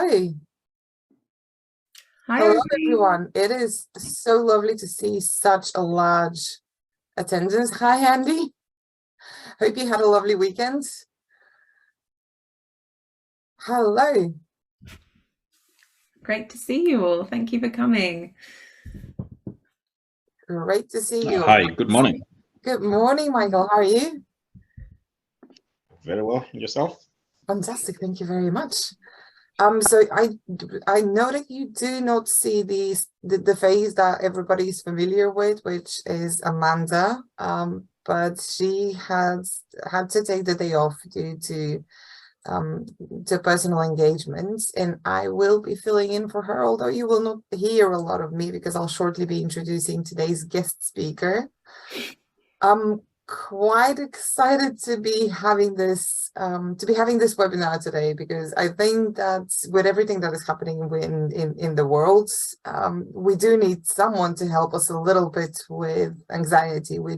Hello. Hi, Hello, everybody. everyone. It is so lovely to see such a large attendance. Hi, Andy. Hope you had a lovely weekend. Hello. Great to see you all. Thank you for coming. Great to see you. Hi, good morning. Good morning, Michael. How are you? Very well. And yourself? Fantastic. Thank you very much. So I know that you do not see the face that everybody is familiar with, which is Amanda. But she has had to take the day off due to personal engagements, and I will be filling in for her, although you will not hear a lot of me because I'll shortly be introducing today's guest speaker. I'm quite excited to be having this webinar today, because I think that with everything that is happening in the world, we do need someone to help us a little bit with anxiety. We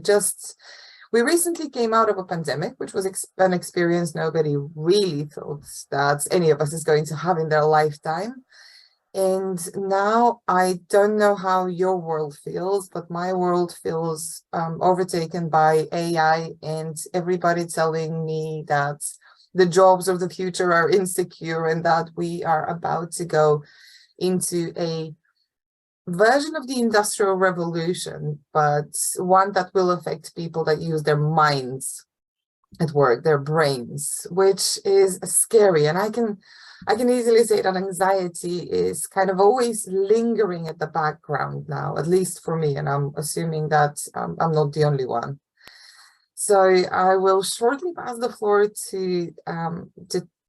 recently came out of a pandemic, which was an experience nobody really thought that any of us is going to have in their lifetime. And now I don't know how your world feels, but my world feels overtaken by AI and everybody telling me that the jobs of the future are insecure and that we are about to go into a version of the Industrial Revolution, but one that will affect people that use their minds at work, their brains, which is scary. And I can easily say that anxiety is kind of always lingering at the background now, at least for me, and I'm assuming that I'm not the only one. So I will shortly pass the floor to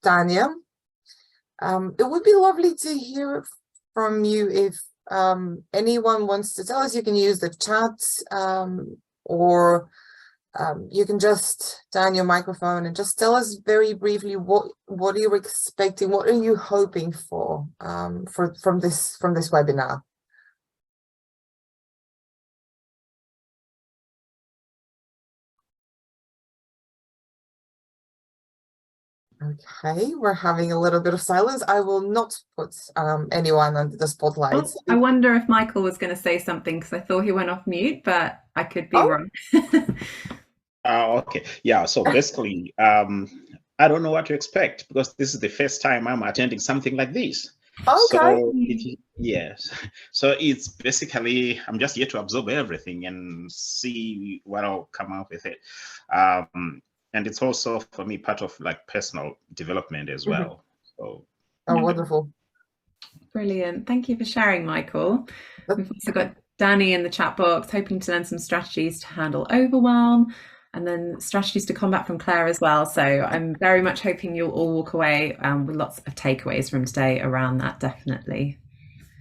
Tanya. It would be lovely to hear from you. If anyone wants to tell us, you can use the chat, or you can just turn your microphone and just tell us very briefly what you're expecting, what are you hoping for from this webinar. Okay, we're having a little bit of silence. I will not put anyone under the spotlight. Oh, I wonder if Michael was going to say something, because I thought he went off mute, but I could be wrong. Okay. Yeah. So basically, I don't know what to expect, because this is the first time I'm attending something like this. Okay. So yes. So it's basically, I'm just here to absorb everything and see what I'll come up with it. And it's also, for me, part of like personal development as well. So. Oh, wonderful. Brilliant. Thank you for sharing, Michael. We've also got Danny in the chat box, hoping to learn some strategies to handle overwhelm, and then strategies to combat from Claire as well. So I'm very much hoping you'll all walk away with lots of takeaways from today around that, definitely.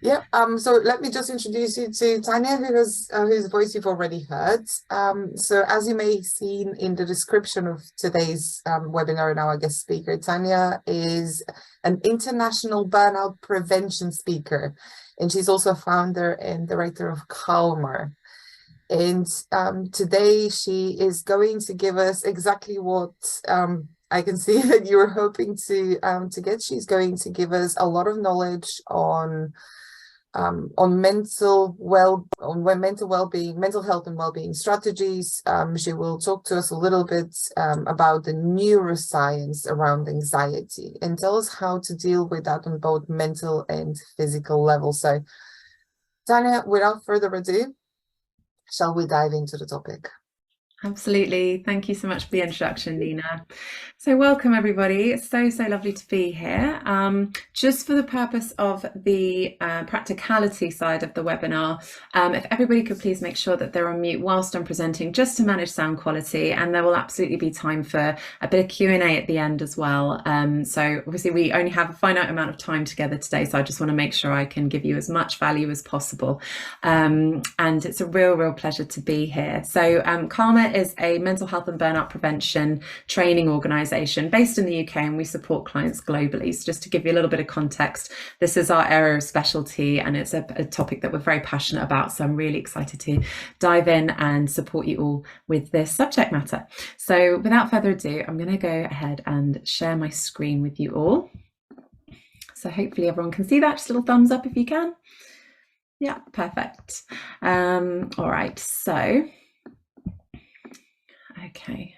Yeah, so let me just introduce you to Tanya, whose voice you've already heard. So as you may have seen in the description of today's webinar, and our guest speaker, Tanya is an international burnout prevention speaker, and she's also founder and director of Calmer. And today she is going to give us exactly what I can see that you were hoping to get. She's going to give us a lot of knowledge on mental well-being, mental health and well-being strategies. She will talk to us a little bit about the neuroscience around anxiety and tell us how to deal with that on both mental and physical levels. So Tanya, without further ado, shall we dive into the topic? Absolutely. Thank you so much for the introduction, Nina. So welcome, everybody. It's so lovely to be here. Just for the purpose of the practicality side of the webinar, if everybody could please make sure that they're on mute whilst I'm presenting, just to manage sound quality, and there will absolutely be time for a bit of Q&A at the end as well. So obviously we only have a finite amount of time together today, so I just want to make sure I can give you as much value as possible. And it's a real pleasure to be here. So Calmer is a mental health and burnout prevention training organisation based in the UK, and we support clients globally. So just to give you a little bit of context, this is our area of specialty, and it's a topic that we're very passionate about. So I'm really excited to dive in and support you all with this subject matter. So without further ado, I'm going to go ahead and share my screen with you all. So hopefully everyone can see that. Just a little thumbs up if you can. Yeah, perfect. All right, so, okay.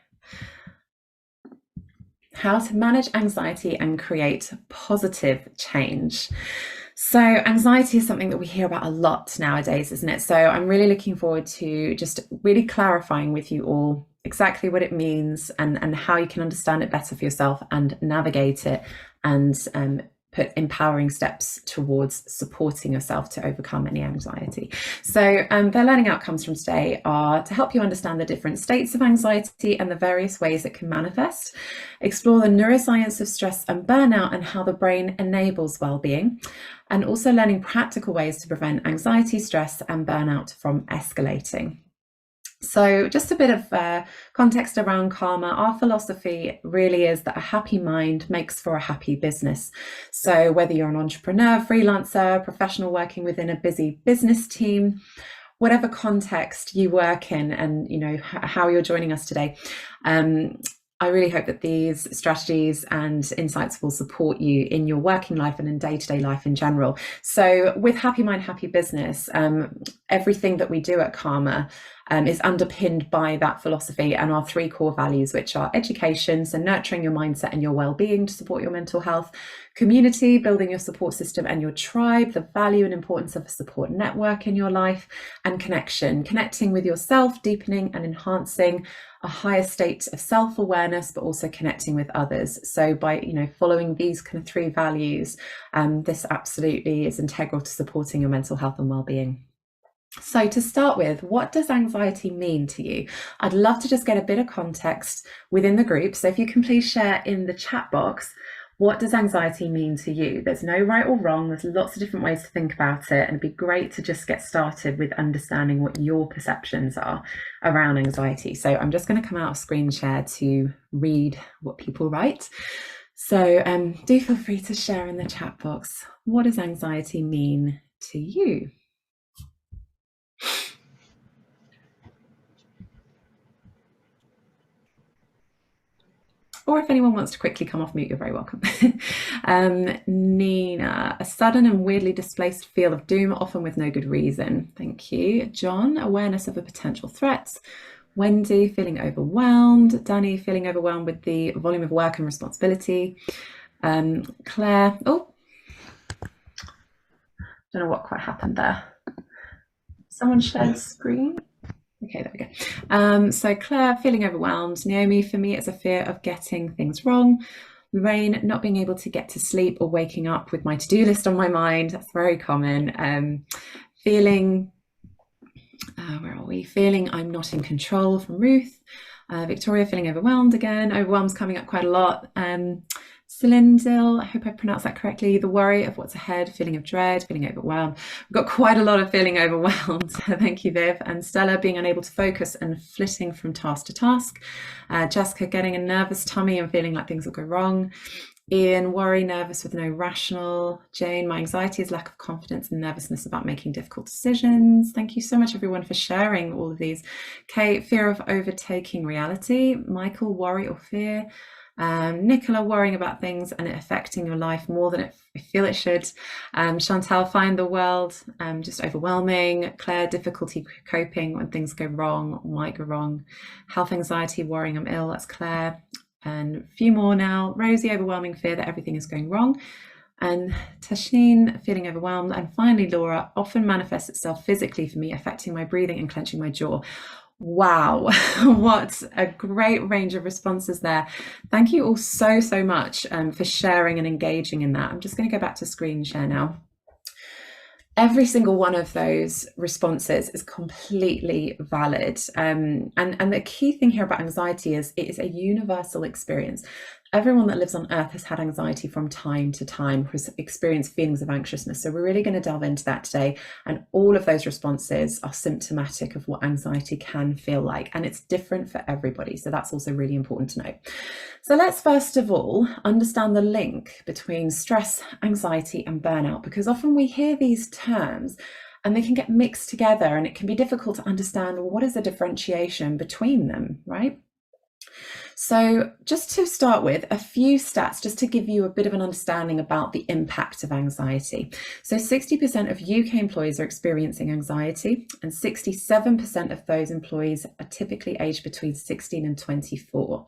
How to manage anxiety and create positive change. So anxiety is something that we hear about a lot nowadays, isn't it? So I'm really looking forward to just really clarifying with you all exactly what it means and how you can understand it better for yourself and navigate it and put empowering steps towards supporting yourself to overcome any anxiety. So their learning outcomes from today are to help you understand the different states of anxiety and the various ways it can manifest, explore the neuroscience of stress and burnout and how the brain enables well-being, and also learning practical ways to prevent anxiety, stress and burnout from escalating. So just a bit of context around Karma. Our philosophy really is that a happy mind makes for a happy business. So whether you're an entrepreneur, freelancer, professional working within a busy business team, whatever context you work in and you know how you're joining us today, I really hope that these strategies and insights will support you in your working life and in day-to-day life in general. So with Happy Mind, Happy Business, everything that we do at Karma is underpinned by that philosophy and our three core values, which are education, so nurturing your mindset and your well-being to support your mental health, community, building your support system and your tribe, the value and importance of a support network in your life, and connection, connecting with yourself, deepening and enhancing a higher state of self-awareness, but also connecting with others. So by following these kind of three values, this absolutely is integral to supporting your mental health and well-being. So to start with, what does anxiety mean to you? I'd love to just get a bit of context within the group. So if you can please share in the chat box, what does anxiety mean to you? There's no right or wrong. There's lots of different ways to think about it. And it'd be great to just get started with understanding what your perceptions are around anxiety. So I'm just going to come out of screen share to read what people write. So do feel free to share in the chat box. What does anxiety mean to you? Or if anyone wants to quickly come off mute, you're very welcome. Nina, a sudden and weirdly displaced feel of doom, often with no good reason. Thank you. John, awareness of a potential threat. Wendy, feeling overwhelmed. Danny, feeling overwhelmed with the volume of work and responsibility. Claire, oh, don't know what quite happened there. Someone shared screen. Okay, there we go. So Claire, feeling overwhelmed. Naomi, for me, it's a fear of getting things wrong. Lorraine, not being able to get to sleep or waking up with my to-do list on my mind. That's very common. Feeling, where are we? Feeling I'm not in control from Ruth. Victoria, feeling overwhelmed again. Overwhelm's coming up quite a lot. Cylindil, I hope I pronounced that correctly. The worry of what's ahead, feeling of dread, feeling overwhelmed. We've got quite a lot of feeling overwhelmed. Thank you, Viv. And Stella, being unable to focus and flitting from task to task. Jessica, getting a nervous tummy and feeling like things will go wrong. Ian, worry, nervous with no rational. Jane, my anxiety is lack of confidence and nervousness about making difficult decisions. Thank you so much, everyone, for sharing all of these. Kate, fear of overtaking reality. Michael, worry or fear. Nicola, worrying about things and it affecting your life more than I feel it should. Chantal, find the world just overwhelming. Claire, difficulty coping when things go wrong, might go wrong. Health anxiety, worrying I'm ill, that's Claire. And a few more now. Rosie, overwhelming fear that everything is going wrong. And Tashneen, feeling overwhelmed. And finally, Laura, often manifests itself physically for me, affecting my breathing and clenching my jaw. Wow, what a great range of responses there. Thank you all so much for sharing and engaging in that. I'm just going to go back to screen share now. Every single one of those responses is completely valid. And the key thing here about anxiety is it is a universal experience. Everyone that lives on Earth has had anxiety from time to time, has experienced feelings of anxiousness. So we're really going to delve into that today. And all of those responses are symptomatic of what anxiety can feel like. And it's different for everybody. So that's also really important to know. So let's first of all understand the link between stress, anxiety, and burnout, because often we hear these terms and they can get mixed together and it can be difficult to understand, well, what is the differentiation between them, right? So just to start with, a few stats just to give you a bit of an understanding about the impact of anxiety. So 60% of UK employees are experiencing anxiety, and 67% of those employees are typically aged between 16 and 24.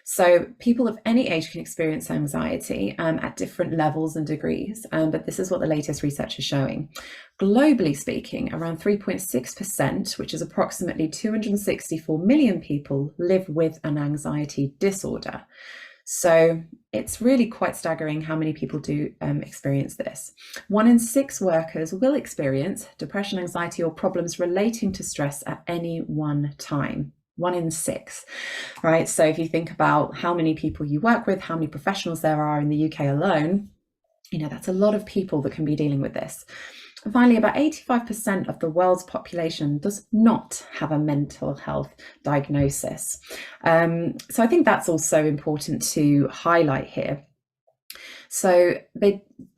So people of any age can experience anxiety at different levels and degrees, but this is what the latest research is showing. Globally speaking, around 3.6%, which is approximately 264 million people, live with an anxiety disorder. So it's really quite staggering how many people do experience this. 1 in 6 workers will experience depression, anxiety, or problems relating to stress at any one time. 1 in 6, right? So if you think about how many people you work with, how many professionals there are in the UK alone, that's a lot of people that can be dealing with this. Finally, about 85% of the world's population does not have a mental health diagnosis. So I think that's also important to highlight here. So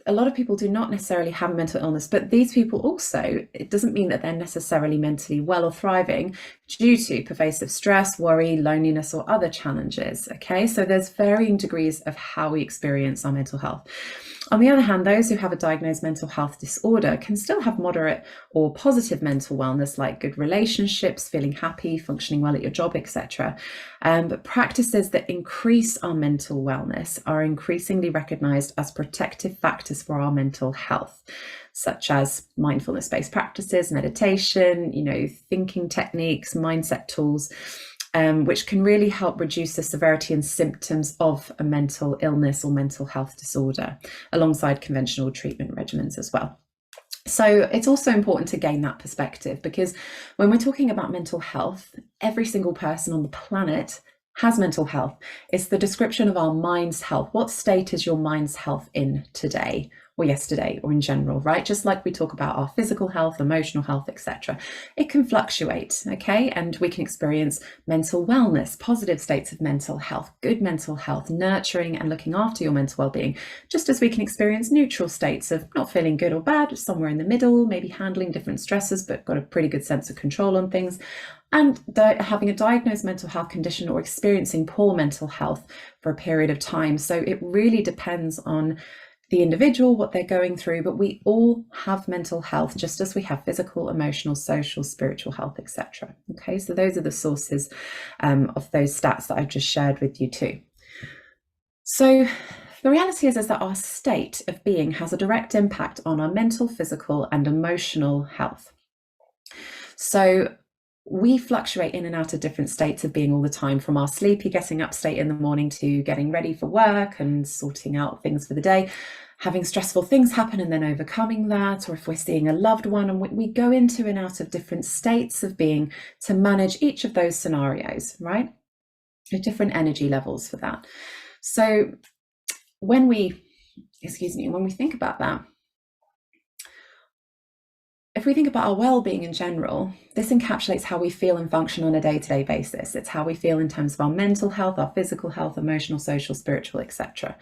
a lot of people do not necessarily have a mental illness, but these people also, it doesn't mean that they're necessarily mentally well or thriving due to pervasive stress, worry, loneliness, or other challenges. Okay, so there's varying degrees of how we experience our mental health. On the other hand, those who have a diagnosed mental health disorder can still have moderate or positive mental wellness, like good relationships, feeling happy, functioning well at your job, etc. But practices that increase our mental wellness are increasingly recognized as protective factors for our mental health, such as mindfulness-based practices, meditation, thinking techniques, mindset tools, which can really help reduce the severity and symptoms of a mental illness or mental health disorder, alongside conventional treatment regimens as well. So it's also important to gain that perspective, because when we're talking about mental health, every single person on the planet has mental health. It's the description of our mind's health. What state is your mind's health in today or yesterday or in general, right? Just like we talk about our physical health, emotional health, etc. It can fluctuate, okay? And we can experience mental wellness, positive states of mental health, good mental health, nurturing and looking after your mental well-being, just as we can experience neutral states of not feeling good or bad, somewhere in the middle, maybe handling different stresses, but got a pretty good sense of control on things, and having a diagnosed mental health condition or experiencing poor mental health for a period of time. So it really depends on the individual, what they're going through, but we all have mental health, just as we have physical, emotional, social, spiritual health, etc. Okay, so those are the sources of those stats that I've just shared with you too. So the reality is that our state of being has a direct impact on our mental, physical, and emotional health. So we fluctuate in and out of different states of being all the time, from our sleepy getting up state in the morning to getting ready for work and sorting out things for the day, having stressful things happen and then overcoming that, or if we're seeing a loved one, and we go into and out of different states of being to manage each of those scenarios, right? There are different energy levels for that. So when we think about that, if we think about our well-being in general, this encapsulates how we feel and function on a day-to-day basis. It's how we feel in terms of our mental health, our physical health, emotional, social, spiritual, etc.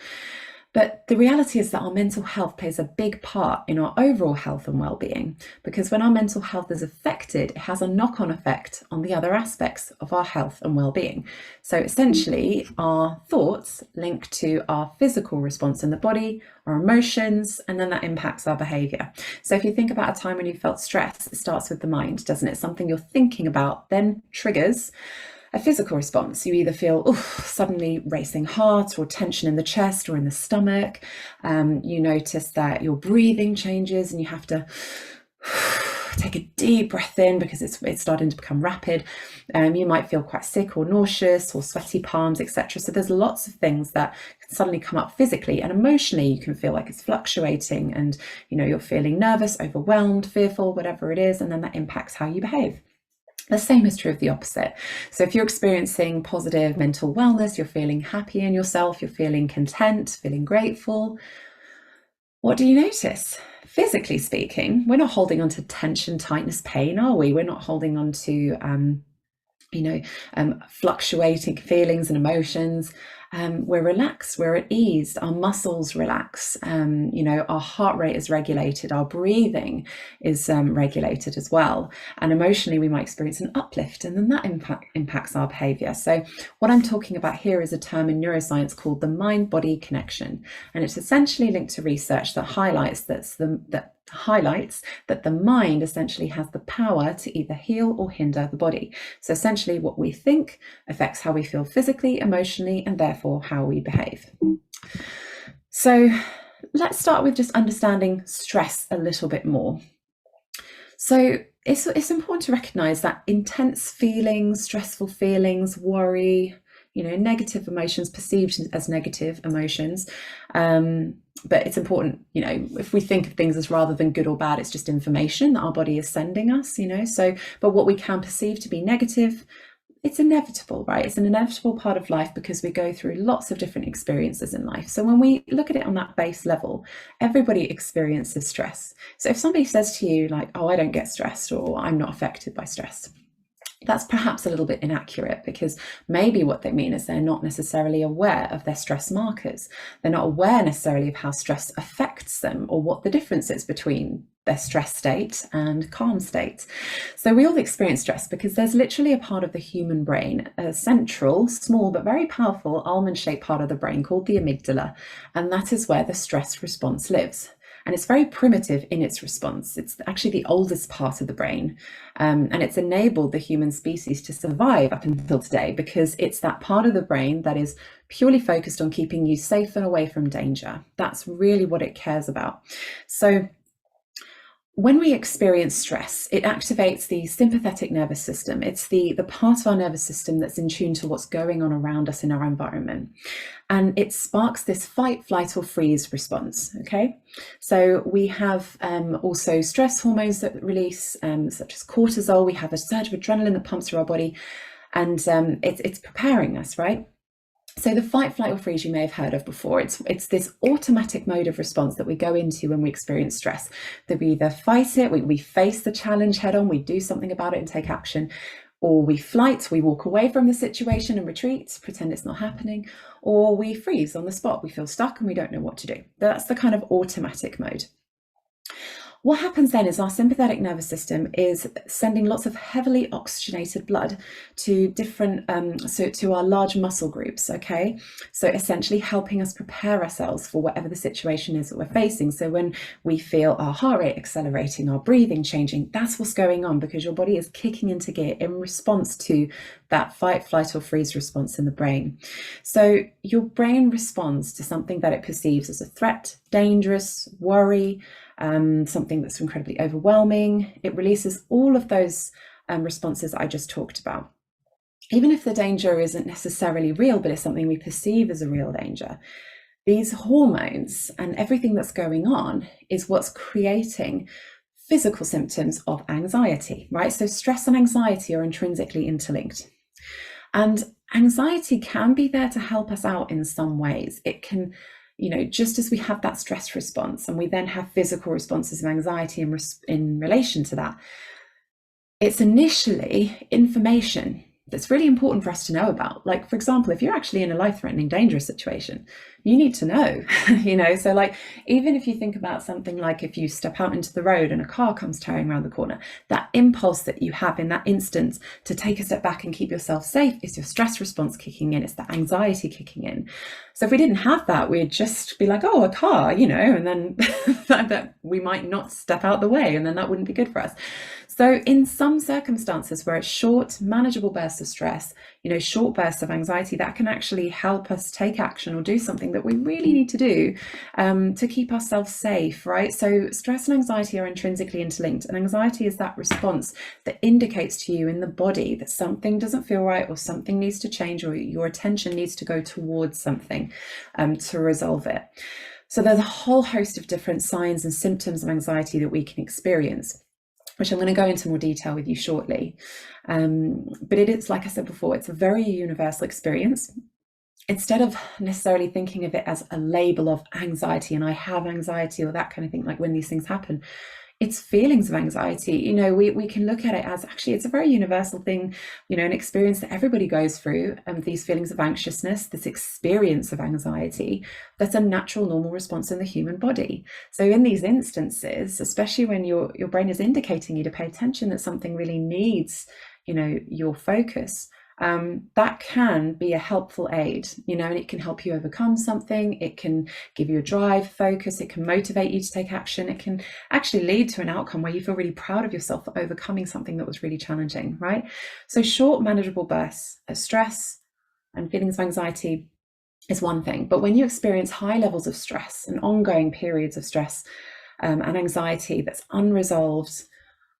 But the reality is that our mental health plays a big part in our overall health and well-being, because when our mental health is affected, it has a knock-on effect on the other aspects of our health and well-being. So essentially, our thoughts link to our physical response in the body, our emotions, and then that impacts our behavior. So if you think about a time when you felt stress, it starts with the mind, doesn't it? Something you're thinking about then triggers a physical response. You either feel suddenly racing heart, or tension in the chest or in the stomach. You notice that your breathing changes and you have to take a deep breath in because it's starting to become rapid. You might feel quite sick or nauseous or sweaty palms, etc. So there's lots of things that can suddenly come up physically, and emotionally you can feel like it's fluctuating, and you're feeling nervous, overwhelmed, fearful, whatever it is, and then that impacts how you behave. The same is true of the opposite. So if you're experiencing positive mental wellness, you're feeling happy in yourself, you're feeling content, feeling grateful, what do you notice? Physically speaking, we're not holding on to tension, tightness, pain, are we? We're not holding on to fluctuating feelings and emotions. We're relaxed, we're at ease, our muscles relax, our heart rate is regulated, our breathing is regulated as well. And emotionally, we might experience an uplift, and then that impacts our behavior. So what I'm talking about here is a term in neuroscience called the mind-body connection. And it's essentially linked to research that highlights that the mind essentially has the power to either heal or hinder the body. So essentially what we think affects how we feel physically, emotionally, and therefore how we behave. So let's start with just understanding stress a little bit more. So it's important to recognize that intense feelings, stressful feelings, worry, negative emotions, perceived as negative emotions. But it's important, if we think of things as rather than good or bad, it's just information that our body is sending us, but what we can perceive to be negative, it's inevitable, right? It's an inevitable part of life because we go through lots of different experiences in life. So when we look at it on that base level, everybody experiences stress. So if somebody says to you like, oh, I don't get stressed, or I'm not affected by stress, that's perhaps a little bit inaccurate, because maybe what they mean is they're not necessarily aware of their stress markers. They're not aware necessarily of how stress affects them, or what the difference is between their stress state and calm state. So we all experience stress because there's literally a part of the human brain, a central, small but very powerful almond-shaped part of the brain called the amygdala, and that is where the stress response lives. And it's very primitive in its response. It's actually the oldest part of the brain. And it's enabled the human species to survive up until today because it's that part of the brain that is purely focused on keeping you safe and away from danger. That's really what it cares about. So when we experience stress, it activates the sympathetic nervous system. It's the part of our nervous system that's in tune to what's going on around us in our environment. And it sparks this fight, flight, or freeze response, okay? So we have also stress hormones that release, such as cortisol. We have a surge of adrenaline that pumps through our body, and it's preparing us, right? So the fight, flight, or freeze you may have heard of before. It's this automatic mode of response that we go into when we experience stress. That we either fight it, we face the challenge head on, we do something about it and take action, or we flight, we walk away from the situation and retreat, pretend it's not happening, or we freeze on the spot, we feel stuck and we don't know what to do. That's the kind of automatic mode. What happens then is our sympathetic nervous system is sending lots of heavily oxygenated blood to different, to our large muscle groups, okay? So essentially helping us prepare ourselves for whatever the situation is that we're facing. So when we feel our heart rate accelerating, our breathing changing, that's what's going on, because your body is kicking into gear in response to that fight, flight, or freeze response in the brain. So your brain responds to something that it perceives as a threat, dangerous, worry, something that's incredibly overwhelming. It releases all of those responses I just talked about. Even if the danger isn't necessarily real, but it's something we perceive as a real danger, these hormones and everything that's going on is what's creating physical symptoms of anxiety, right? So stress and anxiety are intrinsically interlinked. And anxiety can be there to help us out in some ways. It can, just as we have that stress response and we then have physical responses of anxiety in relation to that, it's initially information that's really important for us to know about. Like, for example, if you're actually in a life-threatening, dangerous situation, you need to know, so like, even if you think about something like if you step out into the road and a car comes tearing around the corner, that impulse that you have in that instant to take a step back and keep yourself safe is your stress response kicking in. It's the anxiety kicking in. So if we didn't have that, we'd just be like, oh, a car, and then that we might not step out the way, and then that wouldn't be good for us. So in some circumstances where it's short, manageable bursts of stress, short bursts of anxiety, that can actually help us take action or do something that we really need to do to keep ourselves safe, right? So stress and anxiety are intrinsically interlinked, and anxiety is that response that indicates to you in the body that something doesn't feel right, or something needs to change, or your attention needs to go towards something to resolve it. So there's a whole host of different signs and symptoms of anxiety that we can experience, which I'm going to go into more detail with you shortly. But it is, like I said before, it's a very universal experience. Instead of necessarily thinking of it as a label of anxiety and I have anxiety or that kind of thing, like when these things happen, it's feelings of anxiety. You know, we can look at it as actually it's a very universal thing, you know, an experience that everybody goes through, these feelings of anxiousness, this experience of anxiety, that's a natural, normal response in the human body. So in these instances, especially when your brain is indicating you to pay attention that something really needs, you know, your focus, that can be a helpful aid, you know, and it can help you overcome something. It can give you a drive, focus. It can motivate you to take action. It can actually lead to an outcome where you feel really proud of yourself for overcoming something that was really challenging, right? So short, manageable bursts of stress and feelings of anxiety is one thing. But when you experience high levels of stress and ongoing periods of stress and anxiety that's unresolved,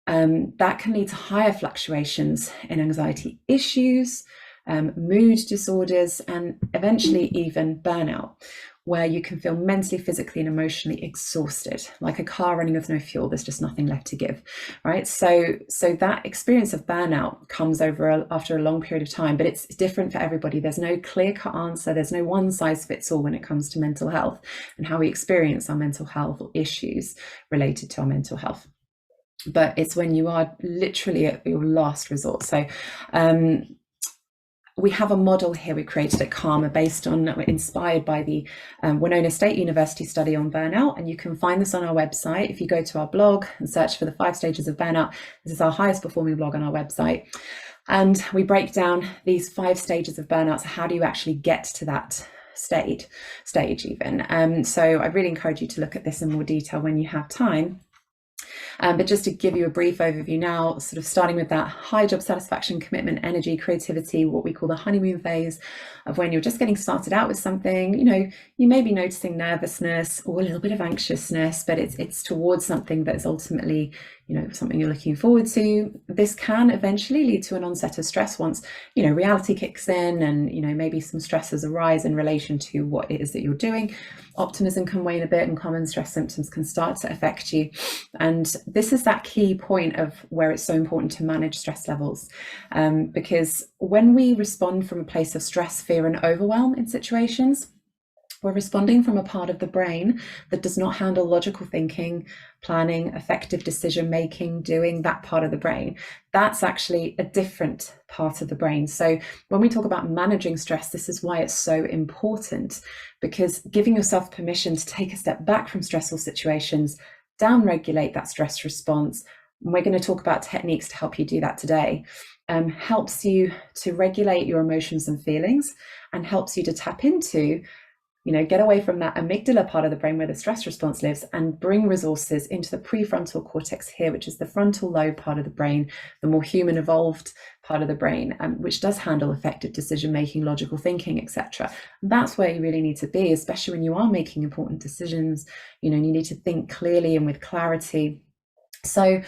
that can lead to higher fluctuations in anxiety issues, mood disorders, and eventually even burnout, where you can feel mentally, physically, and emotionally exhausted, like a car running with no fuel. There's just nothing left to give, right? So that experience of burnout comes after a long period of time, but it's different for everybody. There's no clear-cut answer. There's no one size fits all when it comes to mental health and how we experience our mental health or issues related to our mental health. But it's when you are literally at your last resort. So we have a model here we created at Karma inspired by the Winona State University study on burnout, and you can find this on our website. If you go to our blog and search for the 5 stages of burnout, this is our highest performing blog on our website, and we break down these 5 stages of burnout. So how do you actually get to that stage even? So I really encourage you to look at this in more detail when you have time. But just to give you a brief overview now, sort of starting with that high job satisfaction, commitment, energy, creativity, what we call the honeymoon phase of when you're just getting started out with something. You know, you may be noticing nervousness or a little bit of anxiousness, but it's towards something that's ultimately, you know, something you're looking forward to. This can eventually lead to an onset of stress once, you know, reality kicks in and, you know, maybe some stresses arise in relation to what it is that you're doing. Optimism can wane a bit and common stress symptoms can start to affect you. And this is that key point of where it's so important to manage stress levels, because when we respond from a place of stress, fear, and overwhelm in situations, we're responding from a part of the brain that does not handle logical thinking, planning, effective decision making, doing that part of the brain. That's actually a different part of the brain. So when we talk about managing stress, this is why it's so important, because giving yourself permission to take a step back from stressful situations, down-regulate that stress response, and we're going to talk about techniques to help you do that today, helps you to regulate your emotions and feelings and helps you to tap into, you know, get away from that amygdala part of the brain where the stress response lives and bring resources into the prefrontal cortex here, which is the frontal lobe part of the brain, the more human evolved part of the brain, which does handle effective decision making, logical thinking, etc. That's where you really need to be, especially when you are making important decisions. You know, you need to think clearly and with clarity. So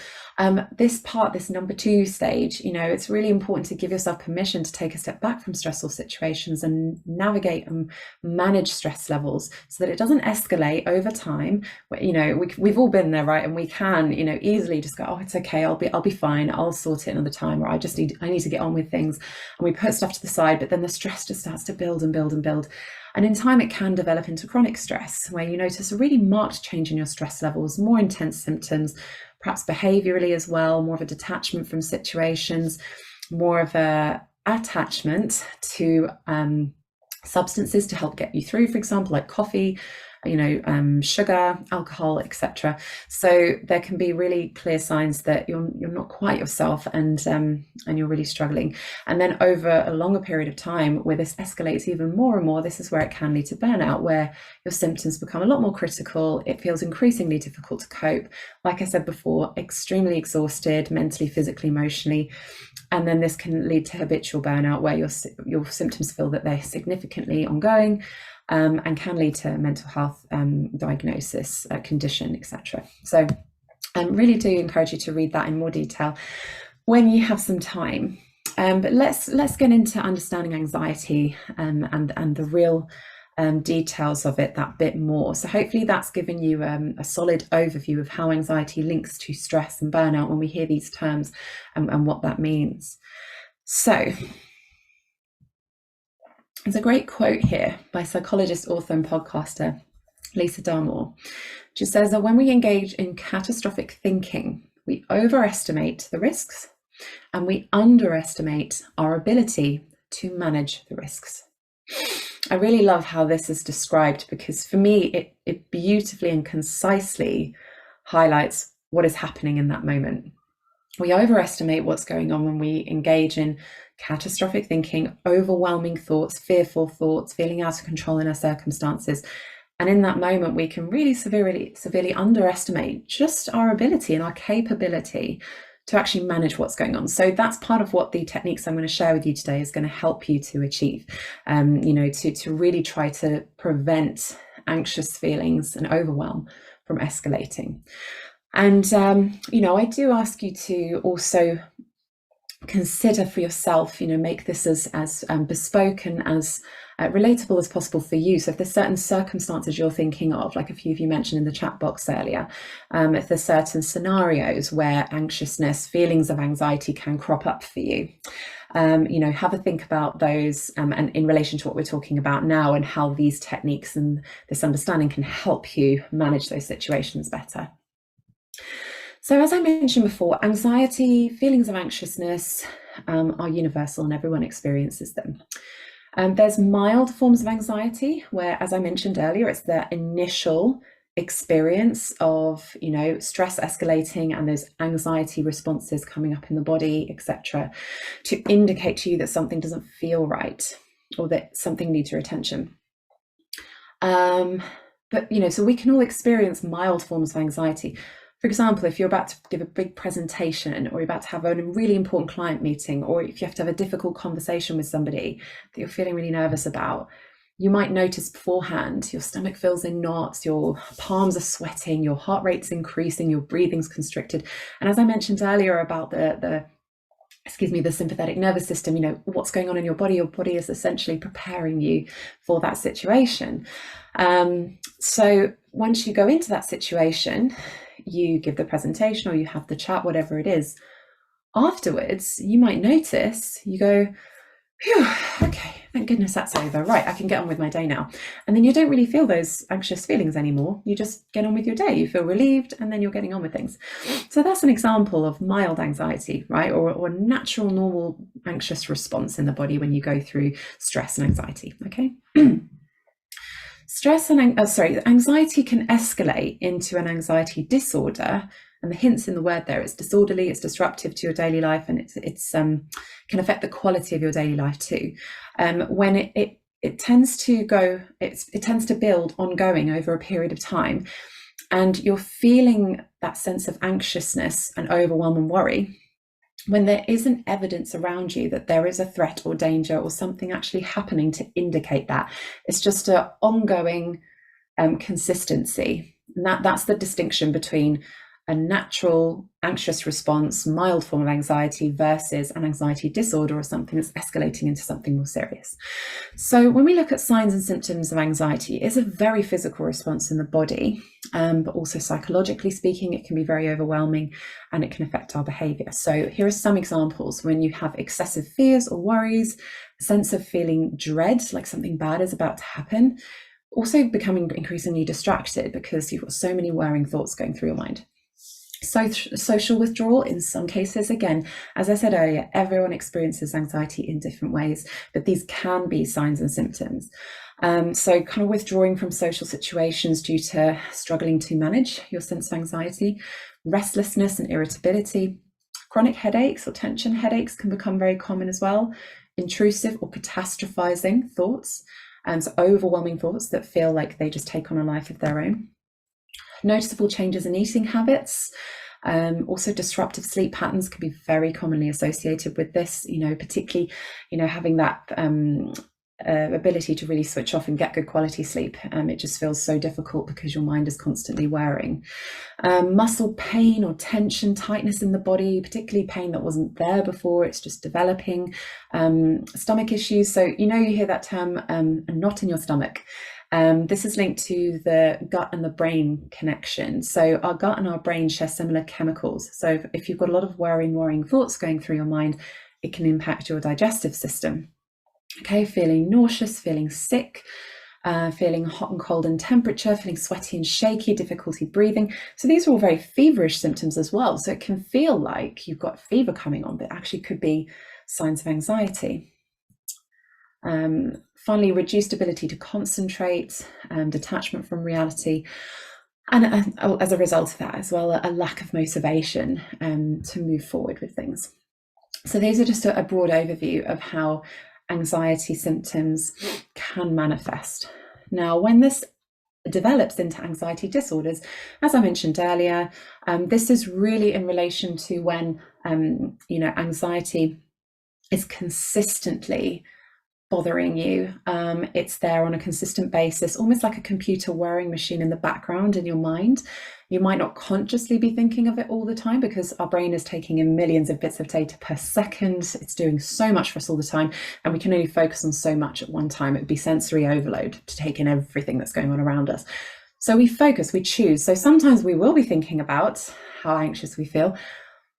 this number 2 stage, you know, it's really important to give yourself permission to take a step back from stressful situations and navigate and manage stress levels so that it doesn't escalate over time. You know, we've all been there, right? And we can, you know, easily just go, oh, it's okay, I'll be fine, I'll sort it another time, or I need to get on with things. And we put stuff to the side, but then the stress just starts to build and build and build. And in time, it can develop into chronic stress, where you notice a really marked change in your stress levels, more intense symptoms, perhaps behaviorally as well, more of a detachment from situations, more of a attachment to substances to help get you through, for example, like coffee, you know, sugar, alcohol, etc. So there can be really clear signs that you're not quite yourself and you're really struggling. And then over a longer period of time, where this escalates even more and more, this is where it can lead to burnout, where your symptoms become a lot more critical. It feels increasingly difficult to cope. Like I said before, extremely exhausted, mentally, physically, emotionally. And then this can lead to habitual burnout, where your symptoms feel that they're significantly ongoing, and can lead to mental health diagnosis, condition, etc. So I really do encourage you to read that in more detail when you have some time. But let's get into understanding anxiety and the real details of it that bit more. So hopefully that's given you a solid overview of how anxiety links to stress and burnout when we hear these terms and what that means. So there's a great quote here by psychologist, author, and podcaster Lisa Darmore. She says that when we engage in catastrophic thinking, we overestimate the risks and we underestimate our ability to manage the risks. I really love how this is described, because for me, it beautifully and concisely highlights what is happening in that moment. We overestimate what's going on when we engage in catastrophic thinking, overwhelming thoughts, fearful thoughts, feeling out of control in our circumstances. And in that moment, we can really severely underestimate just our ability and our capability to actually manage what's going on. So that's part of what the techniques I'm going to share with you today is going to help you to achieve, to really try to prevent anxious feelings and overwhelm from escalating. And, I do ask you to also consider for yourself, make this as bespoke and as relatable as possible for you. So if there's certain circumstances you're thinking of, like a few of you mentioned in the chat box earlier, if there's certain scenarios where anxiousness, feelings of anxiety can crop up for you, have a think about those and in relation to what we're talking about now, and how these techniques and this understanding can help you manage those situations better. So as I mentioned before, anxiety, feelings of anxiousness are universal and everyone experiences them. There's mild forms of anxiety where, as I mentioned earlier, it's the initial experience of, stress escalating and those anxiety responses coming up in the body, etc., to indicate to you that something doesn't feel right or that something needs your attention. But, so we can all experience mild forms of anxiety. For example, if you're about to give a big presentation, or you're about to have a really important client meeting, or if you have to have a difficult conversation with somebody that you're feeling really nervous about, you might notice beforehand your stomach feels in knots, your palms are sweating, your heart rate's increasing, your breathing's constricted. And as I mentioned earlier about the sympathetic nervous system, what's going on in your body is essentially preparing you for that situation. So once you go into that situation, you give the presentation or you have the chat, whatever it is, afterwards, you might notice, you go, phew, okay, thank goodness that's over. Right, I can get on with my day now. And then you don't really feel those anxious feelings anymore. You just get on with your day. You feel relieved, and then you're getting on with things. So that's an example of mild anxiety, right? Or natural, normal anxious response in the body when you go through stress and anxiety, okay? Anxiety can escalate into an anxiety disorder, and the hints in the word there, it's disorderly, it's disruptive to your daily life, and it's can affect the quality of your daily life too. When it tends to build ongoing over a period of time, and you're feeling that sense of anxiousness and overwhelm and worry, when there isn't evidence around you that there is a threat or danger or something actually happening to indicate that. It's just an ongoing consistency. And that's the distinction between a natural anxious response, mild form of anxiety, versus an anxiety disorder or something that's escalating into something more serious. So when we look at signs and symptoms of anxiety, it's a very physical response in the body, but also psychologically speaking, it can be very overwhelming and it can affect our behavior. So here are some examples. When you have excessive fears or worries, a sense of feeling dread, like something bad is about to happen, also becoming increasingly distracted because you've got so many worrying thoughts going through your mind. So social withdrawal in some cases, again, as I said earlier, everyone experiences anxiety in different ways, but these can be signs and symptoms. So kind of withdrawing from social situations due to struggling to manage your sense of anxiety, restlessness and irritability, chronic headaches or tension headaches can become very common as well, intrusive or catastrophizing thoughts, so overwhelming thoughts that feel like they just take on a life of their own. Noticeable changes in eating habits, also disruptive sleep patterns can be very commonly associated with this, particularly, having that ability to really switch off and get good quality sleep. It just feels so difficult because your mind is constantly whirring. Muscle pain or tension, tightness in the body, particularly pain that wasn't there before, it's just developing. Stomach issues, so you hear that term, a knot in your stomach. This is linked to the gut and the brain connection. So our gut and our brain share similar chemicals. So if you've got a lot of worrying thoughts going through your mind, it can impact your digestive system. Okay, feeling nauseous, feeling sick, feeling hot and cold in temperature, feeling sweaty and shaky, difficulty breathing. So these are all very feverish symptoms as well. So it can feel like you've got fever coming on, but actually could be signs of anxiety. Finally, reduced ability to concentrate, detachment from reality. And as a result of that as well, a lack of motivation to move forward with things. So these are just a broad overview of how anxiety symptoms can manifest. Now, when this develops into anxiety disorders, as I mentioned earlier, this is really in relation to when anxiety is consistently bothering you. It's there on a consistent basis, almost like a computer whirring machine in the background in your mind. You might not consciously be thinking of it all the time because our brain is taking in millions of bits of data per second. It's doing so much for us all the time, and we can only focus on so much at one time. It would be sensory overload to take in everything that's going on around us. So we focus, we choose. So sometimes we will be thinking about how anxious we feel,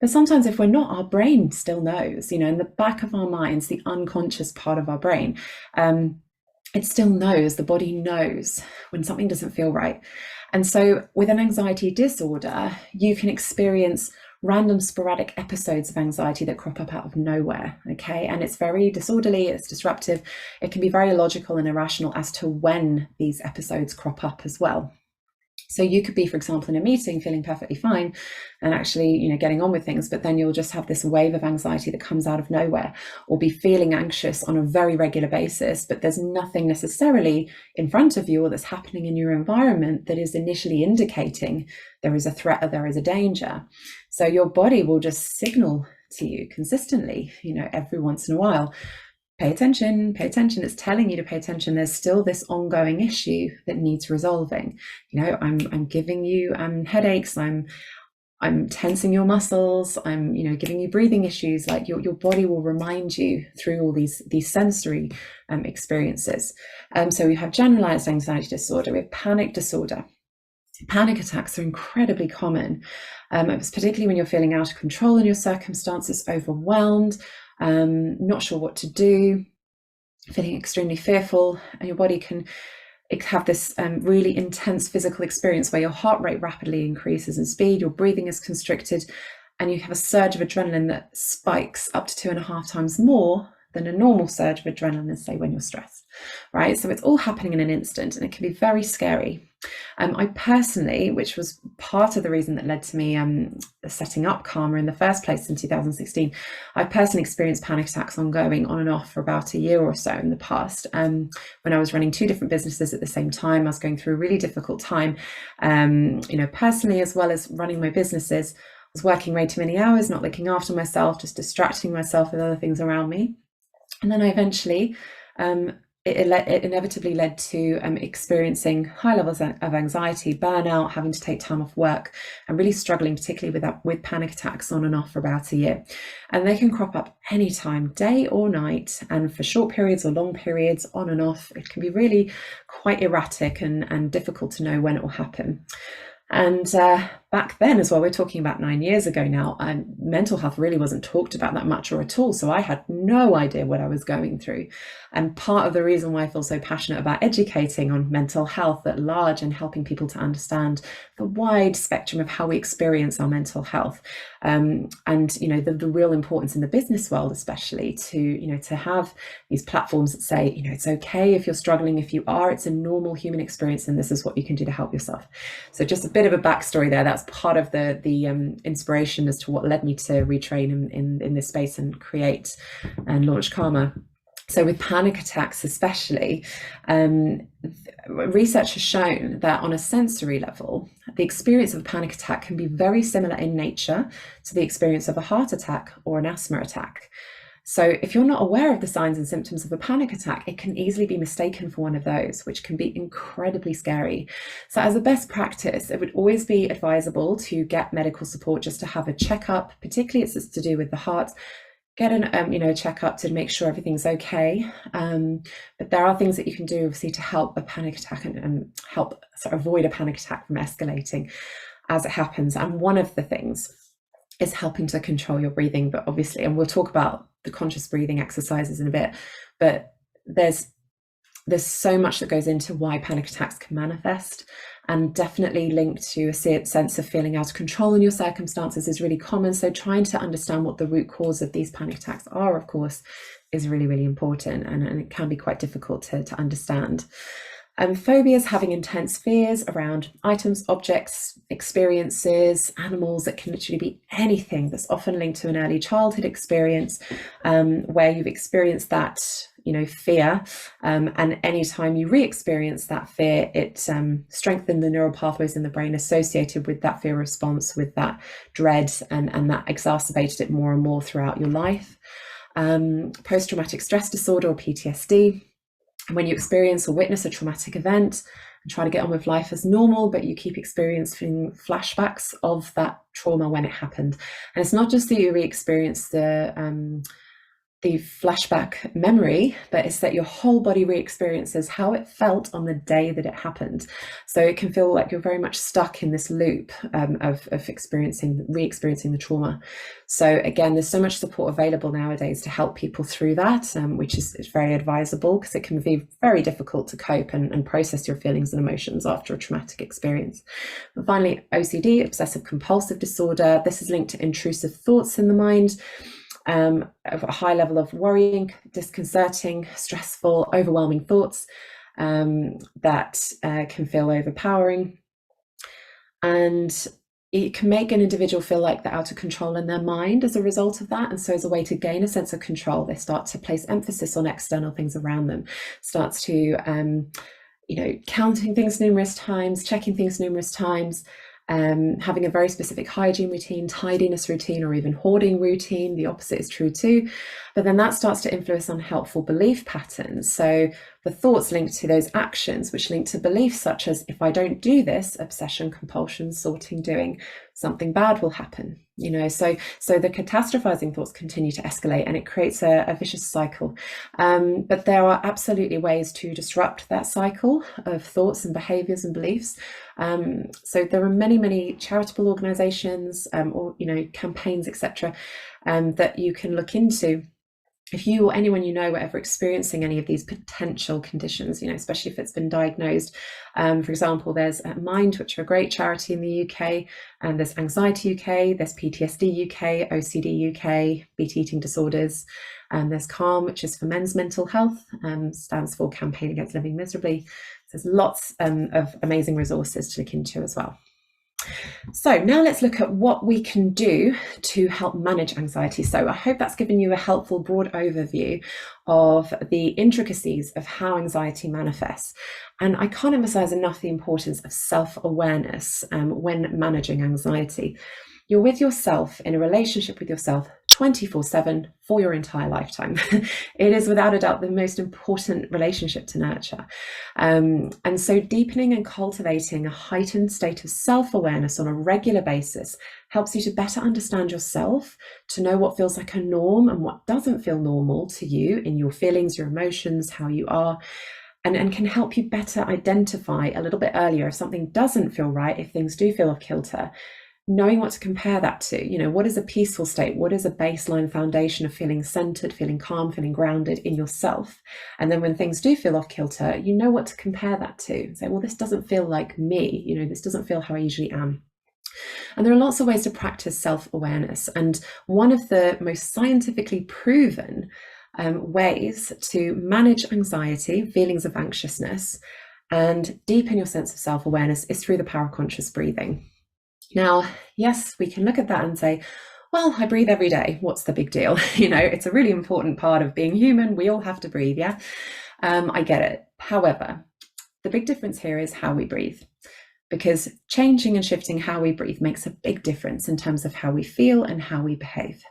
but sometimes if we're not, our brain still knows, in the back of our minds, the unconscious part of our brain, it still knows, the body knows when something doesn't feel right. And so with an anxiety disorder, you can experience random sporadic episodes of anxiety that crop up out of nowhere, okay? And it's very disorderly, it's disruptive. It can be very illogical and irrational as to when these episodes crop up as well. So you could be, for example, in a meeting feeling perfectly fine and actually, getting on with things, but then you'll just have this wave of anxiety that comes out of nowhere, or be feeling anxious on a very regular basis, but there's nothing necessarily in front of you or that's happening in your environment that is initially indicating there is a threat or there is a danger. So your body will just signal to you consistently, every once in a while, pay attention, it's telling you to pay attention. There's still this ongoing issue that needs resolving. I'm giving you headaches, I'm tensing your muscles, I'm giving you breathing issues. Like your body will remind you through all these sensory experiences. So we have generalized anxiety disorder, we have panic disorder. Panic attacks are incredibly common. It's particularly when you're feeling out of control in your circumstances, overwhelmed, not sure what to do, feeling extremely fearful, and your body can have this really intense physical experience where your heart rate rapidly increases in speed, your breathing is constricted, and you have a surge of adrenaline that spikes up to 2.5 times more than a normal surge of adrenaline, say, when you're stressed, right? So it's all happening in an instant, and it can be very scary. I personally, which was part of the reason that led to me setting up Karma in the first place in 2016, I personally experienced panic attacks ongoing on and off for about a year or so in the past. When I was running 2 different businesses at the same time, I was going through a really difficult time, personally, as well as running my businesses. I was working way too many hours, not looking after myself, just distracting myself with other things around me. And then I eventually, it inevitably led to experiencing high levels of anxiety, burnout, having to take time off work, and really struggling, particularly with panic attacks on and off for about a year. And they can crop up anytime, day or night, and for short periods or long periods, on and off. It can be really quite erratic and difficult to know when it will happen. And back then as well, we're talking about 9 years ago now, mental health really wasn't talked about that much or at all. So I had no idea what I was going through. And part of the reason why I feel so passionate about educating on mental health at large and helping people to understand the wide spectrum of how we experience our mental health, and the real importance in the business world, especially to have these platforms that say, it's okay if you're struggling. If you are, it's a normal human experience, and this is what you can do to help yourself. So just a bit of a backstory there. That's part of the inspiration as to what led me to retrain in this space and create and launch Karma. So with panic attacks especially, research has shown that on a sensory level, the experience of a panic attack can be very similar in nature to the experience of a heart attack or an asthma attack. So if you're not aware of the signs and symptoms of a panic attack, it can easily be mistaken for one of those, which can be incredibly scary. So as a best practice, it would always be advisable to get medical support, just to have a checkup, particularly if it's to do with the heart. Get a checkup to make sure everything's okay. But there are things that you can do, obviously, to help a panic attack and help sort of avoid a panic attack from escalating as it happens. And one of the things is helping to control your breathing. But obviously, and we'll talk about the conscious breathing exercises in a bit, but there's There's so much that goes into why panic attacks can manifest, and definitely linked to a sense of feeling out of control in your circumstances is really common. So trying to understand what the root cause of these panic attacks are, of course, is really, really important, and it can be quite difficult to understand. Phobias, having intense fears around items, objects, experiences, animals. It can literally be anything that's often linked to an early childhood experience, where you've experienced that, fear, and anytime you re-experience that fear, it strengthens the neural pathways in the brain associated with that fear response, with that dread, and that exacerbated it more and more throughout your life. Post-traumatic stress disorder, or PTSD. When you experience or witness a traumatic event and try to get on with life as normal, but you keep experiencing flashbacks of that trauma when it happened. And it's not just that you re-experience the flashback memory, but it's that your whole body re-experiences how it felt on the day that it happened. So it can feel like you're very much stuck in this loop of re-experiencing the trauma. So again, there's so much support available nowadays to help people through that, which is very advisable, because it can be very difficult to cope and process your feelings and emotions after a traumatic experience. And finally, OCD, obsessive compulsive disorder. This is linked to intrusive thoughts in the mind. A high level of worrying, disconcerting, stressful, overwhelming thoughts that can feel overpowering. And it can make an individual feel like they're out of control in their mind as a result of that. And so as a way to gain a sense of control, they start to place emphasis on external things around them, starts to, counting things numerous times, checking things numerous times, having a very specific hygiene routine, tidiness routine, or even hoarding routine. The opposite is true too. But then that starts to influence unhelpful belief patterns. So the thoughts linked to those actions, which link to beliefs such as, if I don't do this, obsession, compulsion, sorting, doing, something bad will happen. So the catastrophizing thoughts continue to escalate, and it creates a vicious cycle. But there are absolutely ways to disrupt that cycle of thoughts and behaviors and beliefs. So there are many charitable organizations, or campaigns, etc., that you can look into. If you or anyone you know were ever experiencing any of these potential conditions, especially if it's been diagnosed. For example, there's Mind, which are a great charity in the UK, and there's Anxiety UK, there's PTSD UK, OCD UK, beat eating disorders, and there's Calm, which is for men's mental health, stands for Campaign Against Living Miserably. There's lots of amazing resources to look into as well. So now let's look at what we can do to help manage anxiety. So I hope that's given you a helpful broad overview of the intricacies of how anxiety manifests. And I can't emphasize enough the importance of self-awareness when managing anxiety. You're with yourself, in a relationship with yourself, 24/7 for your entire lifetime. It is without a doubt the most important relationship to nurture. And so deepening and cultivating a heightened state of self-awareness on a regular basis helps you to better understand yourself, to know what feels like a norm and what doesn't feel normal to you in your feelings, your emotions, how you are. And can help you better identify a little bit earlier if something doesn't feel right, if things do feel off kilter. Knowing what to compare that to, what is a peaceful state? What is a baseline foundation of feeling centered, feeling calm, feeling grounded in yourself? And then when things do feel off kilter, you know what to compare that to. Say, well, this doesn't feel like me, this doesn't feel how I usually am. And there are lots of ways to practice self-awareness. And one of the most scientifically proven ways to manage anxiety, feelings of anxiousness, and deepen your sense of self-awareness is through the power of conscious breathing. Now, yes, we can look at that and say, well, I breathe every day. What's the big deal? It's a really important part of being human. We all have to breathe, yeah? I get it. However, the big difference here is how we breathe, because changing and shifting how we breathe makes a big difference in terms of how we feel and how we behave.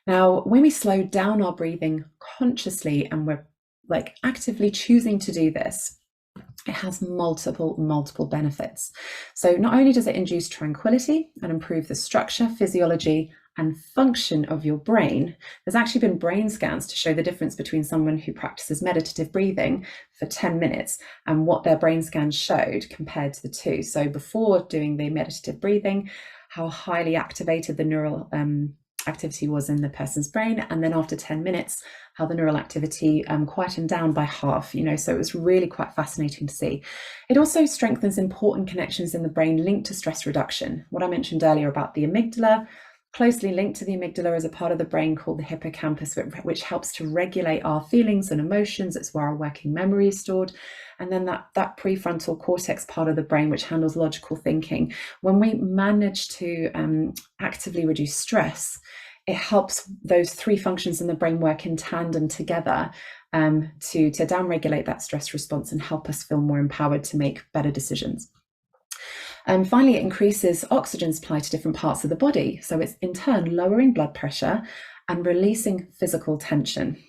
Now, when we slow down our breathing consciously, and we're actively choosing to do this, it has multiple benefits. So not only does it induce tranquility and improve the structure, physiology, and function of your brain, there's actually been brain scans to show the difference between someone who practices meditative breathing for 10 minutes and what their brain scans showed compared to the two. So before doing the meditative breathing, how highly activated the neural activity was in the person's brain, and then after 10 minutes, how the neural activity quietened down by half, so it was really quite fascinating to see. It also strengthens important connections in the brain linked to stress reduction. What I mentioned earlier about the amygdala, closely linked to the amygdala is a part of the brain called the hippocampus, which helps to regulate our feelings and emotions. It's where our working memory is stored. And then that prefrontal cortex part of the brain, which handles logical thinking. When we manage to actively reduce stress, it helps those three functions in the brain work in tandem together to downregulate that stress response and help us feel more empowered to make better decisions. And finally, it increases oxygen supply to different parts of the body. So it's in turn lowering blood pressure and releasing physical tension.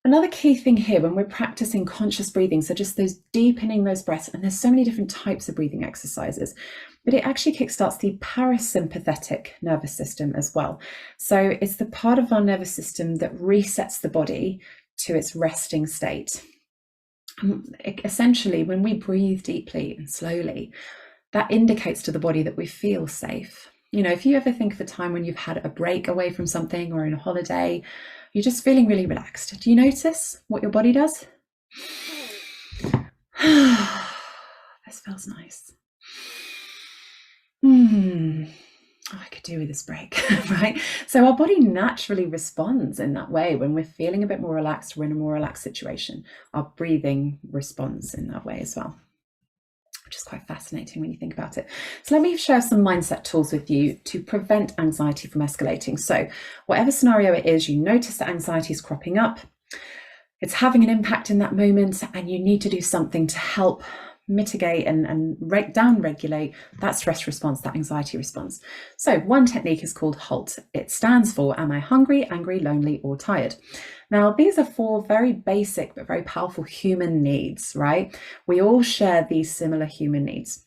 Another key thing here when we're practicing conscious breathing, so just those deepening those breaths, and there's so many different types of breathing exercises, but it actually kickstarts the parasympathetic nervous system as well. So it's the part of our nervous system that resets the body to its resting state. Essentially, when we breathe deeply and slowly, that indicates to the body that we feel safe. If you ever think of a time when you've had a break away from something or in a holiday, you're just feeling really relaxed. Do you notice what your body does? This feels nice. I could do with this break, right? So our body naturally responds in that way. When we're feeling a bit more relaxed, we're in a more relaxed situation. Our breathing responds in that way as well, which is quite fascinating when you think about it. So let me share some mindset tools with you to prevent anxiety from escalating. So whatever scenario it is, you notice that anxiety is cropping up, it's having an impact in that moment, and you need to do something to help mitigate and down-regulate that stress response, that anxiety response. So one technique is called HALT. It stands for, am I hungry, angry, lonely, or tired? Now, these are 4 very basic but very powerful human needs, right? We all share these similar human needs.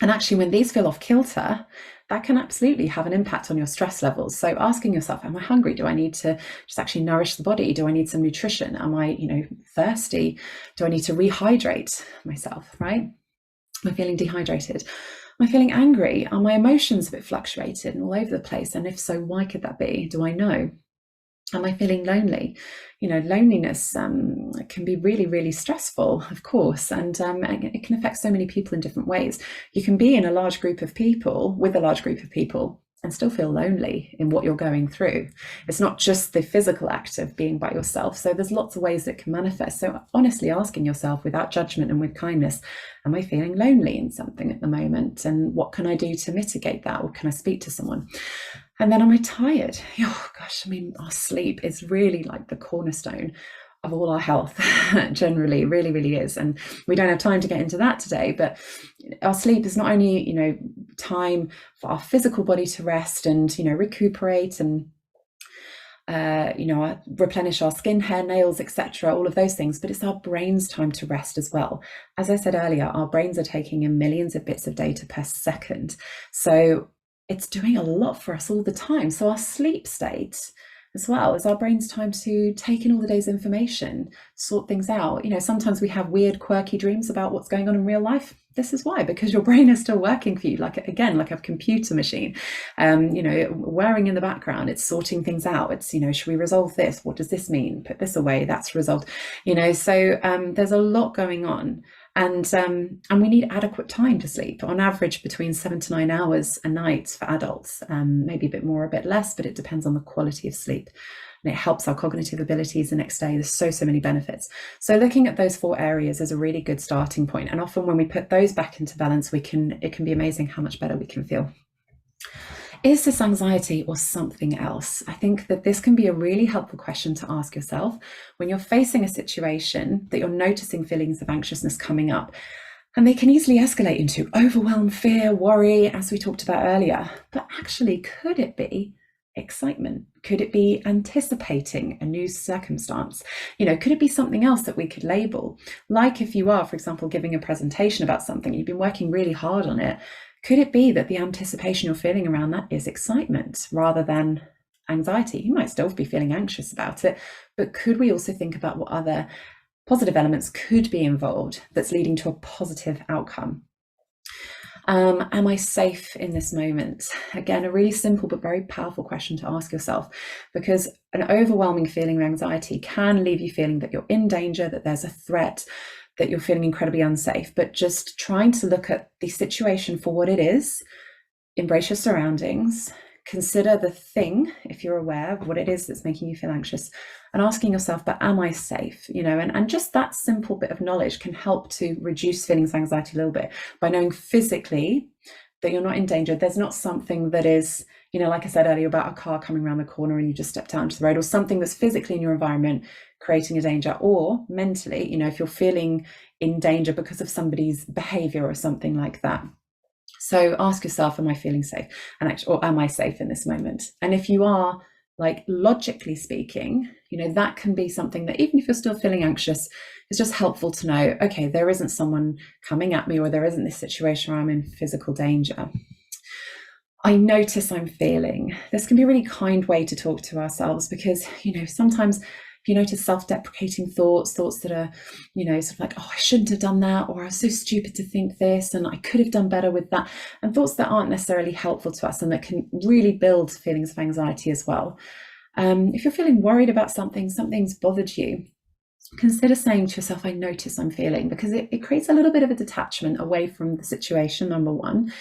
And actually, when these feel off kilter, that can absolutely have an impact on your stress levels. So asking yourself, am I hungry? Do I need to just actually nourish the body? Do I need some nutrition? Am I, thirsty? Do I need to rehydrate myself, right? Am I feeling dehydrated? Am I feeling angry? Are my emotions a bit fluctuated and all over the place? And if so, why could that be? Do I know? Am I feeling lonely? Loneliness can be really, really stressful, of course, and it can affect so many people in different ways. You can be in a large group of people, with a large group of people, and still feel lonely in what you're going through. It's not just the physical act of being by yourself. So there's lots of ways that can manifest. So honestly asking yourself without judgment and with kindness, am I feeling lonely in something at the moment? And what can I do to mitigate that? Or can I speak to someone? And then, am I tired? Oh gosh, our sleep is really like the cornerstone of all our health generally, really, really is. And we don't have time to get into that today, but our sleep is not only, time for our physical body to rest and, recuperate and, replenish our skin, hair, nails, etc., all of those things, but it's our brain's time to rest as well. As I said earlier, our brains are taking in millions of bits of data per second. So it's doing a lot for us all the time. So our sleep state as well is our brain's time to take in all the day's information, sort things out. Sometimes we have weird, quirky dreams about what's going on in real life. This is why, because your brain is still working for you, like a computer machine, whirring in the background. It's sorting things out. It's, should we resolve this? What does this mean? Put this away. That's resolved. So there's a lot going on. And we need adequate time to sleep, on average between 7 to 9 hours a night for adults, maybe a bit more, a bit less, but it depends on the quality of sleep. And it helps our cognitive abilities the next day. There's so many benefits. So looking at those 4 areas is a really good starting point. And often when we put those back into balance, it can be amazing how much better we can feel. Is this anxiety or something else? I think that this can be a really helpful question to ask yourself when you're facing a situation that you're noticing feelings of anxiousness coming up. And they can easily escalate into overwhelm, fear, worry, as we talked about earlier. But actually, could it be excitement? Could it be anticipating a new circumstance? Could it be something else that we could label? Like if you are, for example, giving a presentation about something, you've been working really hard on it. Could it be that the anticipation you're feeling around that is excitement rather than anxiety? You might still be feeling anxious about it, but could we also think about what other positive elements could be involved that's leading to a positive outcome? Am I safe in this moment? Again, a really simple but very powerful question to ask yourself, because an overwhelming feeling of anxiety can leave you feeling that you're in danger, that there's a threat, that you're feeling incredibly unsafe. But just trying to look at the situation for what it is, embrace your surroundings, consider the thing, if you're aware of what it is that's making you feel anxious, and asking yourself, but am I safe? And just that simple bit of knowledge can help to reduce feelings of anxiety a little bit by knowing physically that you're not in danger. There's not something that is, like I said earlier about a car coming around the corner and you just stepped out into the road, or something that's physically in your environment creating a danger, or mentally, if you're feeling in danger because of somebody's behavior or something like that. So ask yourself, am I feeling safe? Or am I safe in this moment? And if you are, like, logically speaking, that can be something that, even if you're still feeling anxious, it's just helpful to know, okay, there isn't someone coming at me, or there isn't this situation where I'm in physical danger. I notice I'm feeling. This can be a really kind way to talk to ourselves, because, sometimes if you notice self-deprecating thoughts that are, sort of like, oh, I shouldn't have done that, or I was so stupid to think this, and I could have done better with that, and thoughts that aren't necessarily helpful to us and that can really build feelings of anxiety as well. If you're feeling worried about something's bothered you, consider saying to yourself, I notice I'm feeling, because it creates a little bit of a detachment away from the situation, number one.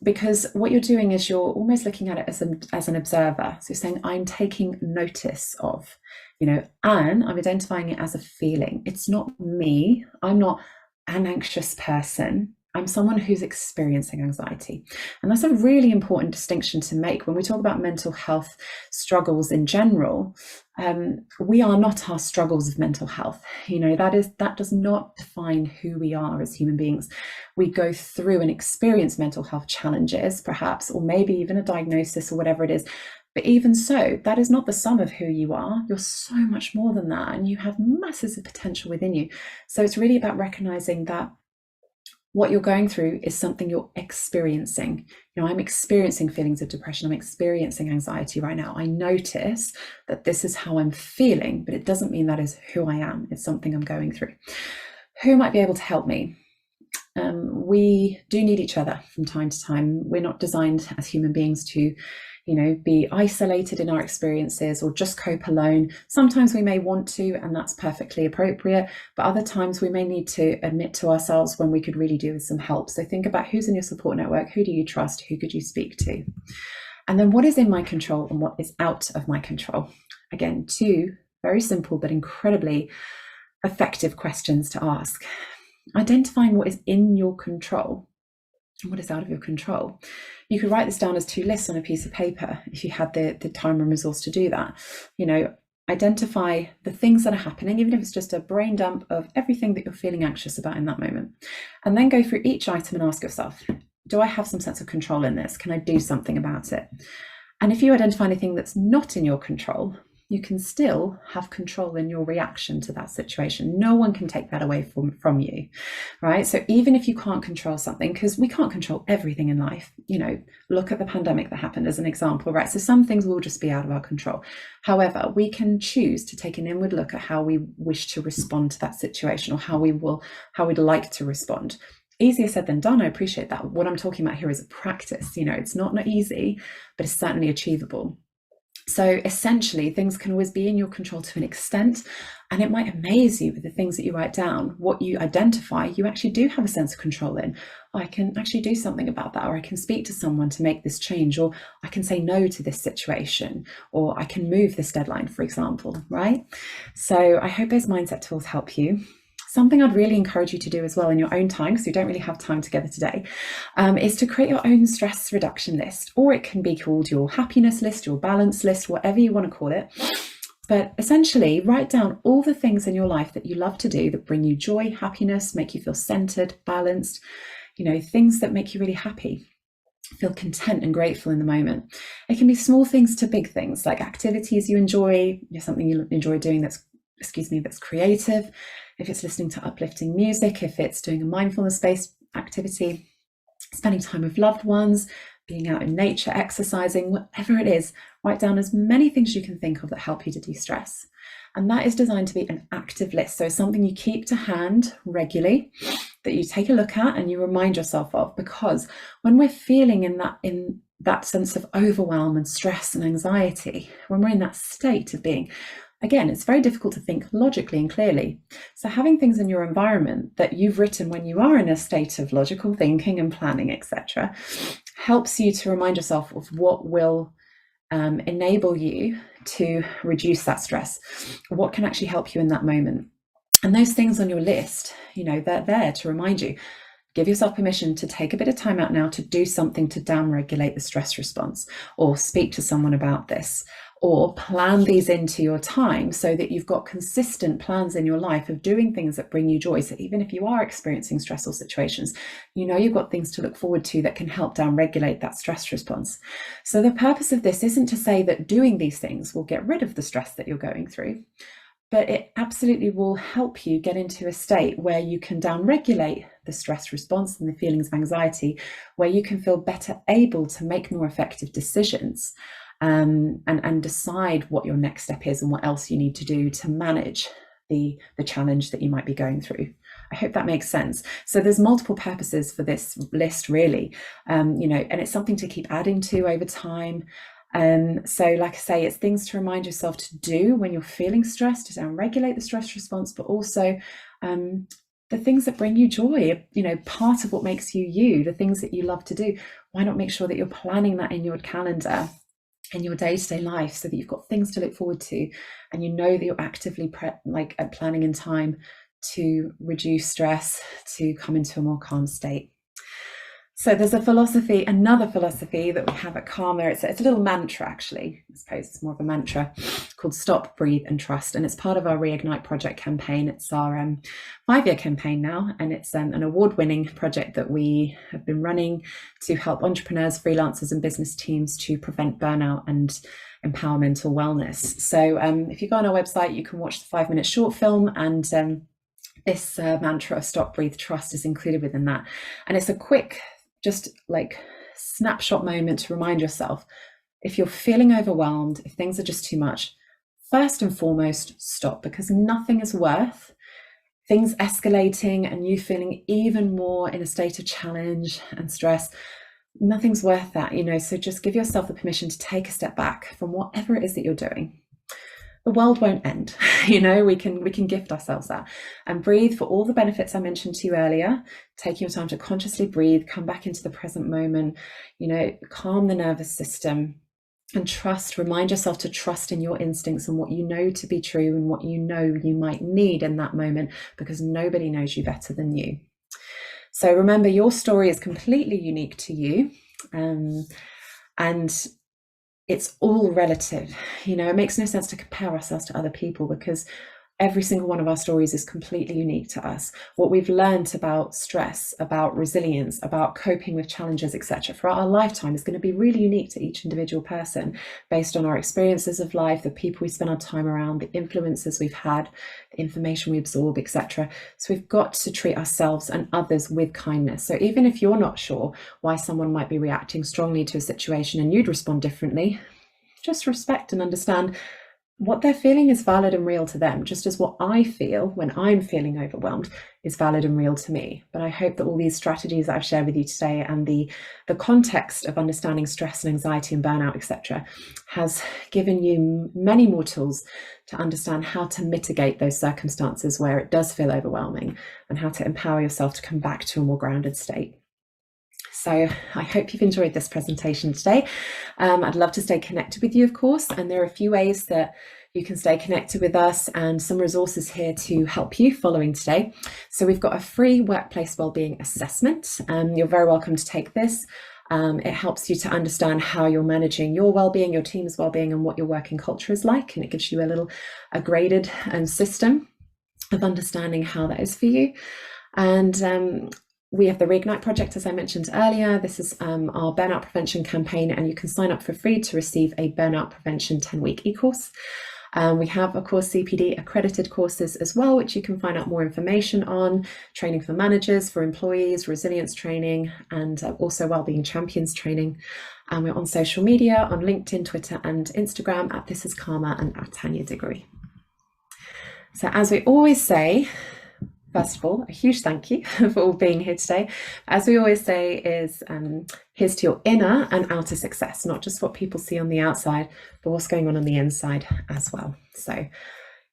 Because what you're doing is you're almost looking at it as an observer. So you're saying, I'm taking notice of, and I'm identifying it as a feeling. It's not me. I'm not an anxious person. I'm someone who's experiencing anxiety. And that's a really important distinction to make when we talk about mental health struggles in general. We are not our struggles of mental health. That does not define who we are as human beings. We go through and experience mental health challenges, perhaps, or maybe even a diagnosis or whatever it is. But even so, that is not the sum of who you are. You're so much more than that, and you have masses of potential within you. So it's really about recognizing that what you're going through is something you're experiencing. I'm experiencing feelings of depression. I'm experiencing anxiety right now. I notice that this is how I'm feeling, but it doesn't mean that is who I am. It's something I'm going through. Who might be able to help me? We do need each other from time to time. We're not designed as human beings to be isolated in our experiences or just cope alone. Sometimes we may want to, and that's perfectly appropriate, but other times we may need to admit to ourselves when we could really do with some help. So think about who's in your support network, who do you trust, who could you speak to? And then what is in my control and what is out of my control? Again, two very simple but incredibly effective questions to ask. Identifying what is in your control and what is out of your control. You could write this down as two lists on a piece of paper if you had the time and resource to do that. Identify the things that are happening, even if it's just a brain dump of everything that you're feeling anxious about in that moment. And then go through each item and ask yourself, do I have some sense of control in this? Can I do something about it? And if you identify anything that's not in your control, you can still have control in your reaction to that situation. No one can take that away from you, right? So even if you can't control something, because we can't control everything in life, look at the pandemic that happened as an example, right? So some things will just be out of our control. However, we can choose to take an inward look at how we wish to respond to that situation, or how we'd like to respond. Easier said than done, I appreciate that. What I'm talking about here is a practice. It's not easy, but it's certainly achievable. So essentially, things can always be in your control to an extent, and it might amaze you with the things that you write down. What you identify, you actually do have a sense of control in. I can actually do something about that, or I can speak to someone to make this change, or I can say no to this situation, or I can move this deadline, for example, right? So I hope those mindset tools help you. Something I'd really encourage you to do as well in your own time, because we don't really have time together today, is to create your own stress reduction list, or it can be called your happiness list, your balance list, whatever you want to call it. But essentially, write down all the things in your life that you love to do that bring you joy, happiness, make you feel centered, balanced, things that make you really happy. Feel content and grateful in the moment. It can be small things to big things, like activities you enjoy, something you enjoy doing that's creative. If it's listening to uplifting music, if it's doing a mindfulness-based activity, spending time with loved ones, being out in nature, exercising, whatever it is, write down as many things you can think of that help you to de-stress. And that is designed to be an active list. So something you keep to hand regularly. that you take a look at and you remind yourself of, because when we're feeling in that sense of overwhelm and stress and anxiety, when we're in that state of being, again, it's very difficult to think logically and clearly. So having things in your environment that you've written when you are in a state of logical thinking and planning, etc., helps you to remind yourself of what will enable you to reduce that stress, what can actually help you in that moment. And those things on your list, they're there to remind you. Give yourself permission to take a bit of time out now to do something to down-regulate the stress response, or speak to someone about this, or plan these into your time so that you've got consistent plans in your life of doing things that bring you joy. So even if you are experiencing stressful situations, you've got things to look forward to that can help down-regulate that stress response. So the purpose of this isn't to say that doing these things will get rid of the stress that you're going through, but it absolutely will help you get into a state where you can down-regulate the stress response and the feelings of anxiety, where you can feel better able to make more effective decisions, and decide what your next step is and what else you need to do to manage the challenge that you might be going through. I hope that makes sense. So there's multiple purposes for this list, really, and it's something to keep adding to over time. So like I say, it's things to remind yourself to do when you're feeling stressed, to down-regulate the stress response, but also the things that bring you joy, part of what makes you you, the things that you love to do. Why not make sure that you're planning that in your calendar, in your day-to-day life, so that you've got things to look forward to, and that you're actively planning in time to reduce stress, to come into a more calm state. So there's another philosophy that we have at Karma. It's a little mantra, actually. I suppose it's more of a mantra, called Stop, Breathe and Trust. And it's part of our Reignite Project campaign. It's our 5-year campaign now. And it's an award-winning project that we have been running to help entrepreneurs, freelancers and business teams to prevent burnout and empower mental wellness. So if you go on our website, you can watch the 5-minute short film, and this mantra of Stop, Breathe, Trust is included within that. And it's a quick, just like snapshot moment to remind yourself, if you're feeling overwhelmed, if things are just too much, first and foremost, stop, because nothing is worth things escalating and you feeling even more in a state of challenge and stress. Nothing's worth that, so just give yourself the permission to take a step back from whatever it is that you're doing. The world won't end, we can gift ourselves that, and breathe for all the benefits I mentioned to you earlier. Taking your time to consciously breathe, come back into the present moment, calm the nervous system, and trust. Remind yourself to trust in your instincts and what you know to be true and what you might need in that moment, because nobody knows you better than you. So remember, your story is completely unique to you, and it's all relative. It makes no sense to compare ourselves to other people, because every single one of our stories is completely unique to us. What we've learned about stress, about resilience, about coping with challenges, etc., throughout our lifetime is going to be really unique to each individual person, based on our experiences of life, the people we spend our time around, the influences we've had, the information we absorb, etc. So we've got to treat ourselves and others with kindness. So even if you're not sure why someone might be reacting strongly to a situation and you'd respond differently, just respect and understand what they're feeling is valid and real to them, just as what I feel when I'm feeling overwhelmed is valid and real to me. But I hope that all these strategies that I've shared with you today, and the context of understanding stress and anxiety and burnout, etc., has given you many more tools to understand how to mitigate those circumstances where it does feel overwhelming, and how to empower yourself to come back to a more grounded state. So I hope you've enjoyed this presentation today. I'd love to stay connected with you, of course, and there are a few ways that you can stay connected with us, and some resources here to help you following today. So we've got a free workplace wellbeing assessment. You're very welcome to take this. It helps you to understand how you're managing your wellbeing, your team's wellbeing, and what your working culture is like, and it gives you a graded system of understanding how that is for you. And we have the Reignite Project, as I mentioned earlier. This is our burnout prevention campaign, and you can sign up for free to receive a burnout prevention 10-week e-course. We have, of course, CPD accredited courses as well, which you can find out more information on: training for managers, for employees, resilience training, and also wellbeing champions training. And we're on social media, on LinkedIn, Twitter, and Instagram at This Is Karma and at Tanya Diggory. So as we always say, first of all, a huge thank you for all being here today. As we always say, is here's to your inner and outer success, not just what people see on the outside, but what's going on the inside as well. So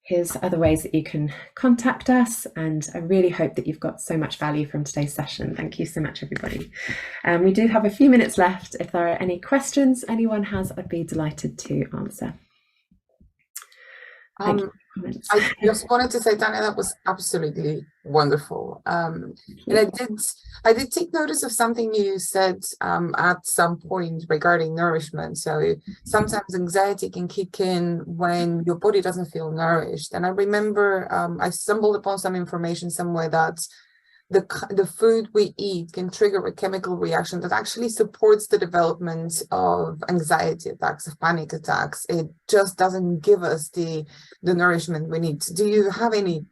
here's other ways that you can contact us, and I really hope that you've got so much value from today's session. Thank you so much, everybody. We do have a few minutes left. If there are any questions anyone has, I'd be delighted to answer. I just wanted to say, Tanya, that was absolutely wonderful. And I did take notice of something you said at some point regarding nourishment. So sometimes anxiety can kick in when your body doesn't feel nourished. And I remember I stumbled upon some information somewhere that the food we eat can trigger a chemical reaction that actually supports the development of anxiety attacks, of panic attacks. It just doesn't give us the nourishment we need. Do you have any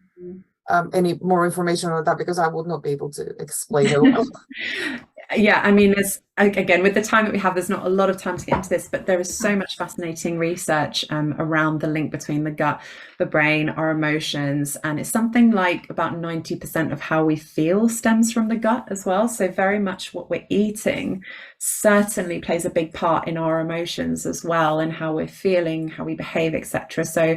more information on that? Because I would not be able to explain it well. Yeah, I mean, again, with the time that we have, there's not a lot of time to get into this, but there is so much fascinating research around the link between the gut, the brain, our emotions, and it's something like about 90% of how we feel stems from the gut as well. So very much what we're eating certainly plays a big part in our emotions as well, and how we're feeling, how we behave, etc. So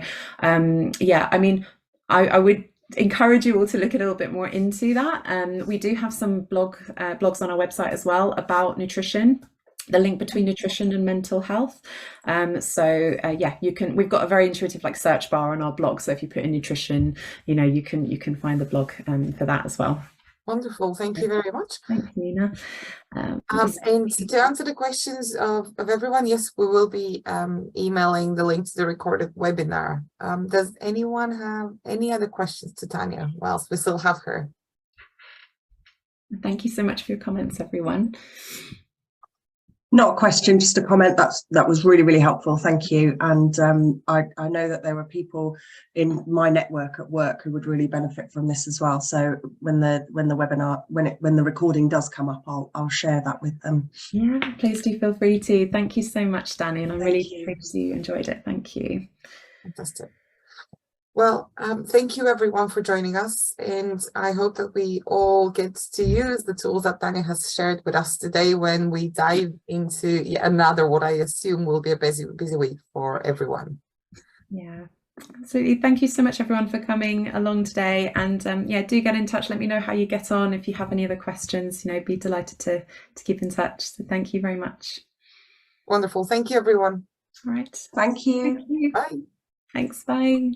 yeah, I mean, I would encourage you all to look a little bit more into that. We do have some blogs on our website as well about nutrition, the link between nutrition and mental health. Yeah, we've got a very intuitive search bar on our blog, so if you put in nutrition, you can find the blog for that as well. Wonderful, thank you very much. Thank you, Nina. And to answer the questions of everyone, yes, we will be emailing the link to the recorded webinar. Does anyone have any other questions to Tanya whilst we still have her? Thank you so much for your comments, everyone. Not a question, just a comment. That was really, really helpful. Thank you. And I know that there are people in my network at work who would really benefit from this as well. So when the webinar, when the recording does come up, I'll share that with them. Yeah, please do feel free to. Thank you so much, Danny, and I'm really pleased you enjoyed it. Thank you. Fantastic. Well, thank you everyone for joining us, and I hope that we all get to use the tools that Tanya has shared with us today when we dive into yet another, what I assume will be a busy week for everyone. Yeah, absolutely. Thank you so much everyone for coming along today, and yeah, do get in touch. Let me know how you get on. If you have any other questions, be delighted to keep in touch. So thank you very much. Wonderful. Thank you everyone. All right. Thank you. Bye. Thanks. Bye.